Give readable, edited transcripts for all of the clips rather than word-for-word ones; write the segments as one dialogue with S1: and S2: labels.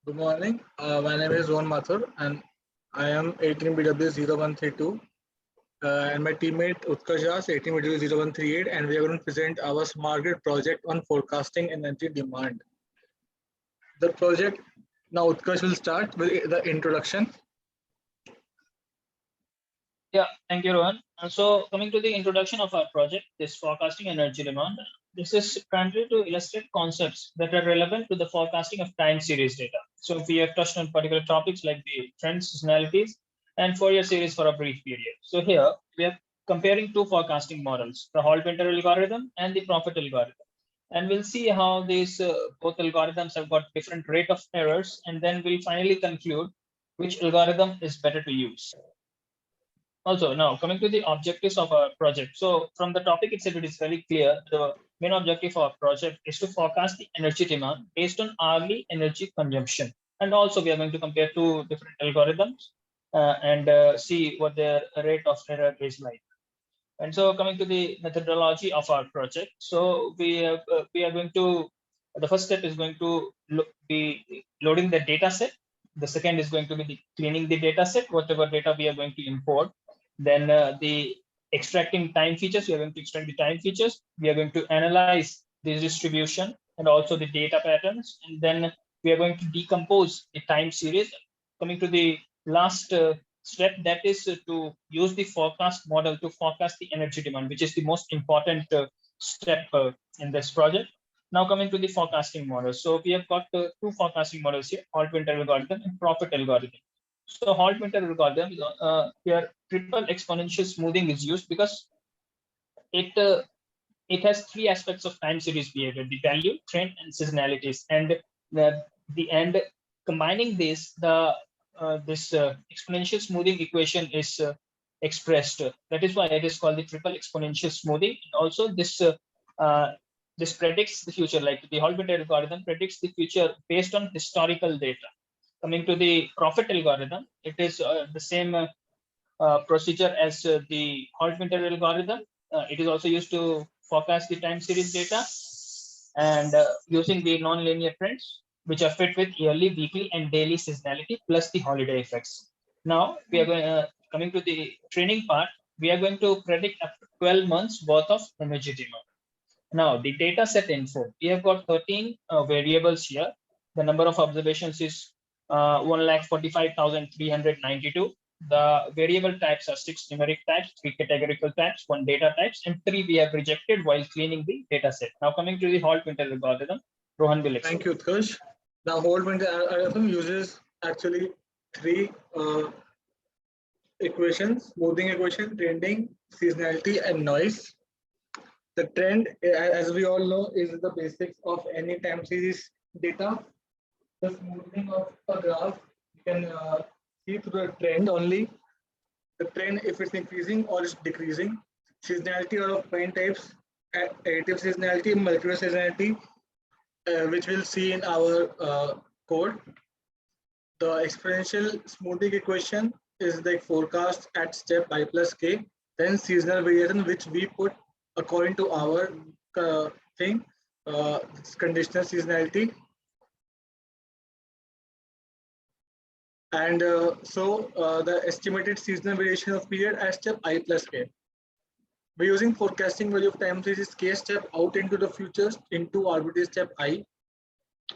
S1: Good morning. My name is Rohan Mathur and I am 18BW0132 and my teammate Utkarsh Das 18BW0138 and we are going to present our smart grid project on forecasting energy demand. The project now Utkarsh will start with the introduction.
S2: Yeah, thank you, Rohan. So coming to the introduction of our project, this forecasting energy demand, this is currently to illustrate concepts that are relevant to the forecasting of time series data. So we have touched on particular topics like the trends, seasonalities, and Fourier series for a brief period. So here we are comparing two forecasting models, the Hall-Winter algorithm and the Profit algorithm. And we'll see how these both algorithms have got different rate of errors, and then we'll finally conclude which algorithm is better to use. Also, now coming to the objectives of our project. So from the topic itself, it is very clear. The main objective of our project is to forecast the energy demand based on hourly energy consumption. And also we are going to compare two different algorithms and see what their rate of error is like. And so coming to the methodology of our project. So we are going to, the first step is going to be loading the data set. The second is going to be cleaning the data set, whatever data we are going to import. Then the extracting time features, we are going to extract the time features. We are going to analyze the distribution and also the data patterns. And then we are going to decompose the time series. Coming to the last step, that is to use the forecast model to forecast the energy demand, which is the most important step in this project. Now coming to the forecasting model. So we have got two forecasting models here, Hall-Winter algorithm and Profit algorithm. So Hall-Winter algorithm, here triple exponential smoothing is used because it has three aspects of time series behavior: the value, trend, and seasonalities. And the end combining this, this exponential smoothing equation is expressed. That is why it is called the triple exponential smoothing. And also this predicts the future, like the Hall-Winter algorithm predicts the future based on historical data. Coming to the Profit algorithm, it is the same procedure as the Hall-Winter algorithm. It is also used to forecast the time series data and using the non-linear trends, which are fit with yearly, weekly, and daily seasonality plus the holiday effects. Now we are going coming to the training part. We are going to predict up to 12 months worth of energy demand. Now the data set info. We have got 13 variables here. The number of observations is 1,45,392. The variable types are 6 numeric types, 3 categorical types, 1 data types, and 3 we have rejected while cleaning the data set. Now coming to the Hall-Winter algorithm, Rohan will explain.
S1: Thank you, Utkarsh. Now Hall-Winter algorithm uses actually three equations: smoothing equation, trending, seasonality, and noise. The trend, as we all know, is the basics of any time series data. The smoothing of a graph, you can see through the trend only. The trend, if it's increasing or it's decreasing. Seasonality are of main types: additive seasonality, molecular seasonality, which we'll see in our code. The exponential smoothing equation is the forecast at step I plus k. Then seasonal variation, which we put according to our thing, conditional seasonality. And the estimated seasonal variation of period at step I plus k. We're using forecasting value of time series k step out into the future into arbitrary step I.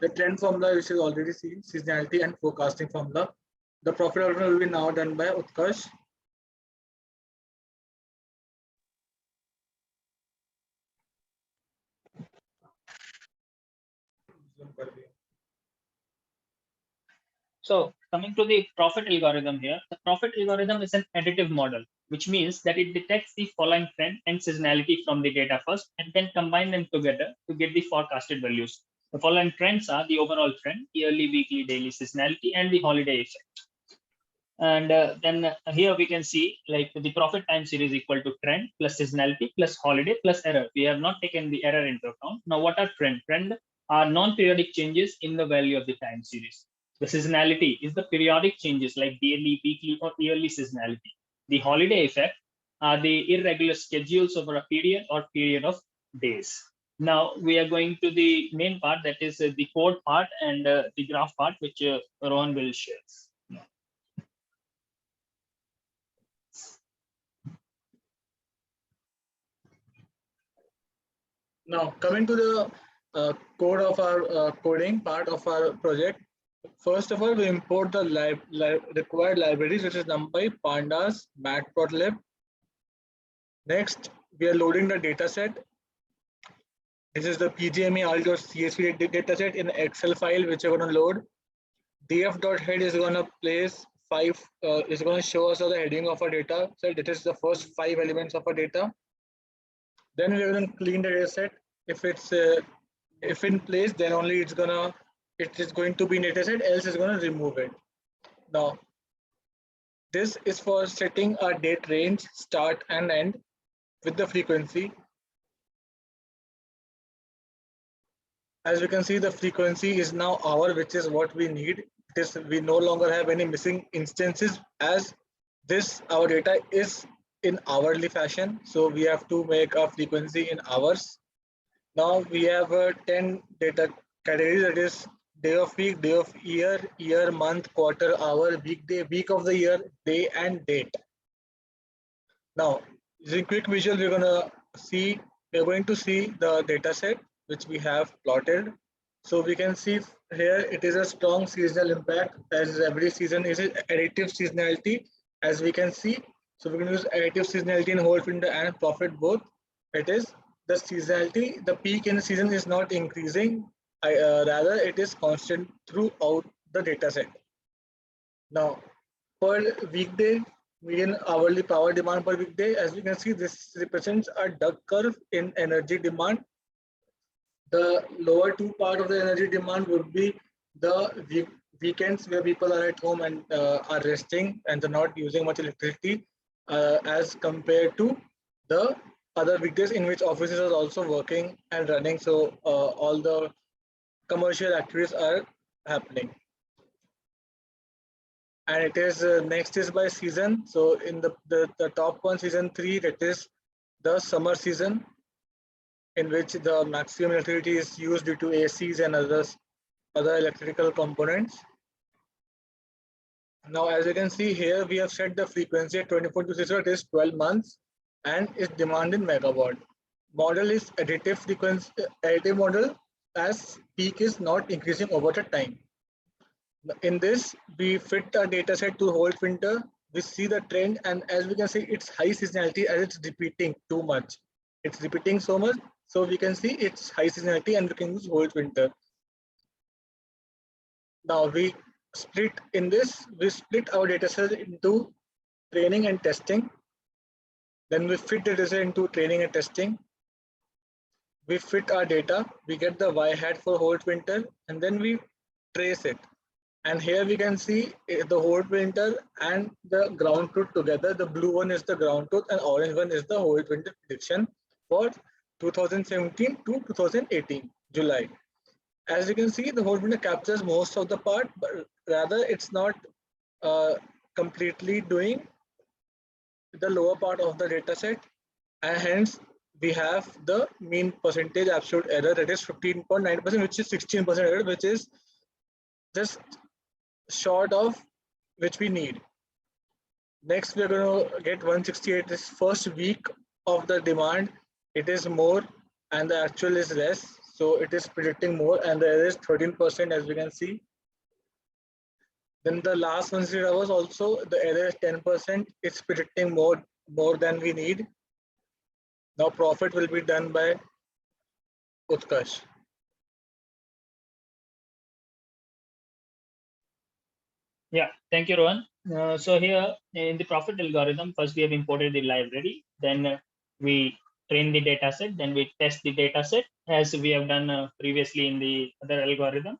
S1: The trend formula, which is already seen, seasonality and forecasting formula. The profit algorithm will be now done by Utkarsh.
S2: So coming to the Profit algorithm here, the Profit algorithm is an additive model, which means that it detects the following trend and seasonality from the data first, and then combine them together to get the forecasted values. The following trends are the overall trend, yearly, weekly, daily seasonality, and the holiday effect. And then here we can see like the profit time series equal to trend plus seasonality plus holiday plus error. We have not taken the error into account. Now what are trend? Trend are non-periodic changes in the value of the time series. The seasonality is the periodic changes like daily, weekly, or yearly seasonality. The holiday effect are the irregular schedules over a period or period of days. Now we are going to the main part, that is the code part and the graph part, which Rohan will share.
S1: Now, coming to the code of our coding part of our project. First of all, we import the required libraries, which is NumPy, Pandas, Matplotlib. Next, we are loading the dataset. This is the pgme.csv dataset in Excel file, which we're going to load. df.head is going to place is going to show us the heading of our data. So it is the first 5 elements of our data. Then we're going to clean the dataset. If in place, then only it is going to be in dataset, else is going to remove it. Now, this is for setting a date range, start and end with the frequency. As we can see, the frequency is now hour, which is what we need. We no longer have any missing instances, as our data is in hourly fashion. So we have to make a frequency in hours. Now we have 10 data categories, that is day of week, day of year, year, month, quarter, hour, weekday, week of the year, day and date. Now, using quick visual, we're going to see the data set which we have plotted. So we can see here it is a strong seasonal impact, as every season is additive seasonality, as we can see. So we're going to use additive seasonality in whole winter and profit both. It is the seasonality, the peak in the season is not increasing, rather it is constant throughout the data set. Now, per weekday, median hourly power demand per weekday, as we can see, this represents a duck curve in energy demand. The lower two part of the energy demand would be the weekends, where people are at home and are resting and they're not using much electricity, as compared to the other weekdays in which offices are also working and running. So all the commercial activities are happening. And it is next is by season. So in the top one, season 3, that is the summer season, in which the maximum electricity is used due to ACs and other electrical components. Now, as you can see here, we have set the frequency at 24/60, it is 12 months, and its demand in megawatt. Model is additive frequency, additive model, as peak is not increasing over the time. In this, we fit our data set to whole winter. We see the trend, and as we can see, it's high seasonality, as it's repeating too much. It's repeating so much, so we can see it's high seasonality, and we can use whole winter. Now we split our data set into training and testing. Then we fit the data set into training and testing. We fit our data, we get the y hat for whole winter, and then we trace it. And here we can see the whole winter and the ground truth together. The blue one is the ground truth and orange one is the whole winter prediction for 2017 to 2018 July. As you can see, the whole winter captures most of the part, but rather it's not completely doing the lower part of the data set, and hence we have the mean percentage absolute error, that is 15.9%, which is 16% error, which is just short of which we need. Next, we're going to get 168. This first week of the demand, it is more and the actual is less. So it is predicting more, and the error is 13%, as we can see. Then the last 168 hours also, the error is 10%. It's predicting more than we need. Now profit will be done by Utkarsh.
S2: Yeah, thank you, Rohan. So here in the profit algorithm, first we have imported the library, then we train the data set, then we test the data set, as we have done previously in the other algorithm,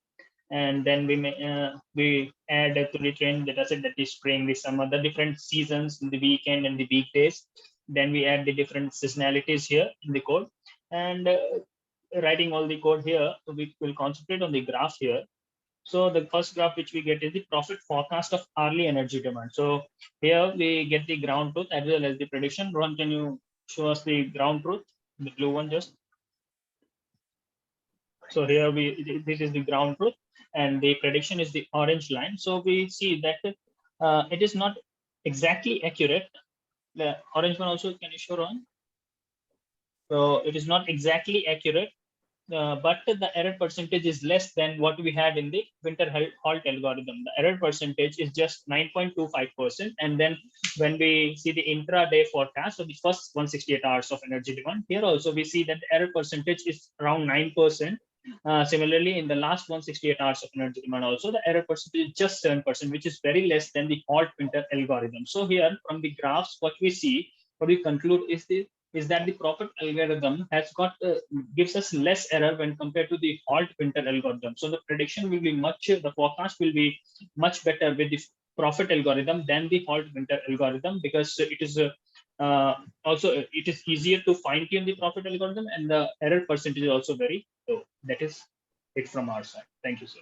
S2: and then we add to the trained data set, that is spraying some other different seasons in the weekend and the weekdays. Then we add the different seasonalities here in the code, and writing all the code here. So we will concentrate on the graph here. So the first graph which we get is the profit forecast of hourly energy demand. So here we get the ground truth as well as the prediction. Rohan, can you show us the ground truth, the blue one just? So here this is the ground truth, and the prediction is the orange line. So we see that it is not exactly accurate. The orange one also, can you show on? So it is not exactly accurate, but the error percentage is less than what we had in the winter halt algorithm. The error percentage is just 9.25%. And then when we see the intraday forecast, so the first 168 hours of energy demand, here also we see that the error percentage is around 9%. Similarly, in the last 168 hours of energy demand, also the error percentage is just 7%, which is very less than the halt winter algorithm. So here from the graphs, what we see, what we conclude is that the Prophet algorithm has got gives us less error when compared to the halt winter algorithm. So the prediction will be the forecast will be much better with the Prophet algorithm than the halt winter algorithm, because it is also it is easier to fine tune the Prophet algorithm, and the error percentage is also very low. That is it from our side. Thank you, sir.